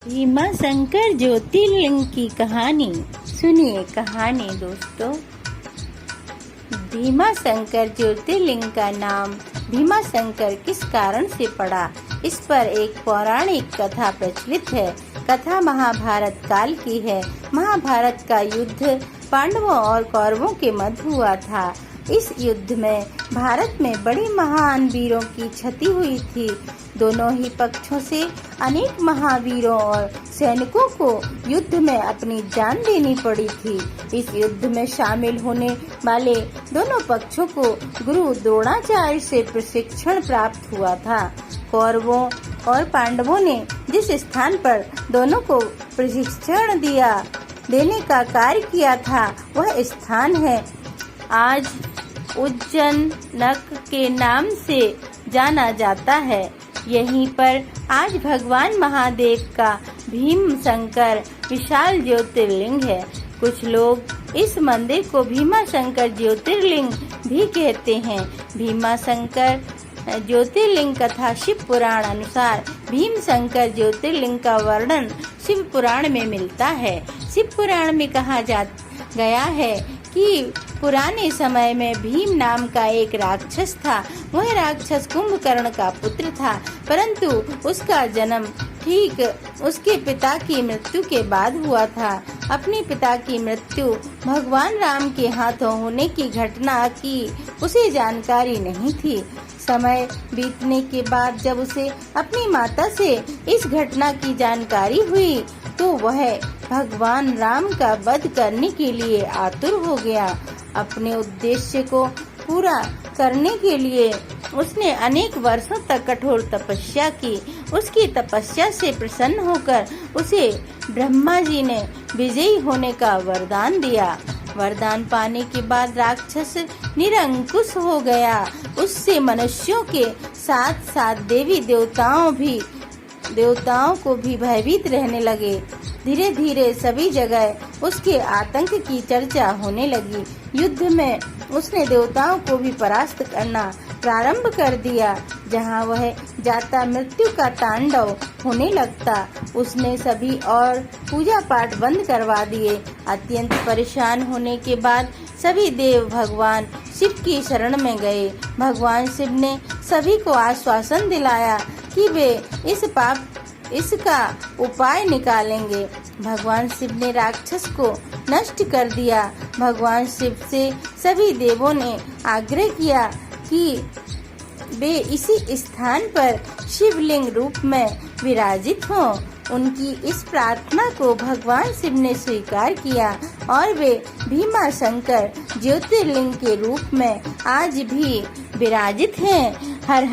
भीमा शंकर ज्योतिर्लिंग की कहानी सुनिए। कहानी दोस्तों, भीमा शंकर ज्योतिर्लिंग का नाम भीमा शंकर किस कारण से पड़ा, इस पर एक पौराणिक कथा प्रचलित है। कथा महाभारत काल की है। महाभारत का युद्ध पांडवों और कौरवों के मध्य हुआ था। इस युद्ध में भारत में बड़े महान वीरों की क्षति हुई थी। दोनों ही पक्षों से अनेक महावीरों और सैनिकों को युद्ध में अपनी जान देनी पड़ी थी। इस युद्ध में शामिल होने वाले दोनों पक्षों को गुरु द्रोणाचार्य से प्रशिक्षण प्राप्त हुआ था। कौरवों और पांडवों ने जिस स्थान पर दोनों को प्रशिक्षण देने का कार्य किया था, वह स्थान है आज उज्जैनक के नाम से जाना जाता है। यहीं पर आज भगवान महादेव का भीम शंकर विशाल ज्योतिर्लिंग है। कुछ लोग इस मंदिर को भीमा शंकर ज्योतिर्लिंग भी कहते हैं। भीमा शंकर ज्योतिर्लिंग कथा शिव पुराण अनुसार भीम शंकर ज्योतिर्लिंग का वर्णन शिव पुराण में मिलता है। शिव पुराण में कहा गया है कि पुराने समय में भीम नाम का एक राक्षस था। वह राक्षस कुंभकर्ण का पुत्र था, परंतु उसका जन्म ठीक उसके पिता की मृत्यु के बाद हुआ था। अपने पिता की मृत्यु भगवान राम के हाथों होने की घटना की उसे जानकारी नहीं थी। समय बीतने के बाद जब उसे अपनी माता से इस घटना की जानकारी हुई, तो वह भगवान राम का वध करने के लिए आतुर हो गया। अपने उद्देश्य को पूरा करने के लिए उसने अनेक वर्षों तक कठोर तपस्या की। उसकी तपस्या से प्रसन्न होकर उसे ब्रह्मा जी ने विजयी होने का वरदान दिया। वरदान पाने के बाद राक्षस निरंकुश हो गया। उससे मनुष्यों के साथ साथ देवी देवताओं को भी भयभीत रहने लगे। धीरे धीरे सभी जगह उसके आतंक की चर्चा होने लगी। युद्ध में उसने देवताओं को भी परास्त करना प्रारंभ कर दिया। जहां वह जाता मृत्यु का तांडव होने लगता। उसने सभी और पूजा पाठ बंद करवा दिए। अत्यंत परेशान होने के बाद सभी देव भगवान शिव की शरण में गए। भगवान शिव ने सभी को आश्वासन दिलाया कि वे इसका उपाय निकालेंगे। भगवान शिव ने राक्षस को नष्ट कर दिया। भगवान शिव से सभी देवों ने आग्रह किया कि वे इसी स्थान पर शिवलिंग रूप में विराजित हों। उनकी इस प्रार्थना को भगवान शिव ने स्वीकार किया और वे भीमा शंकर ज्योतिर्लिंग के रूप में आज भी विराजित हैं। हर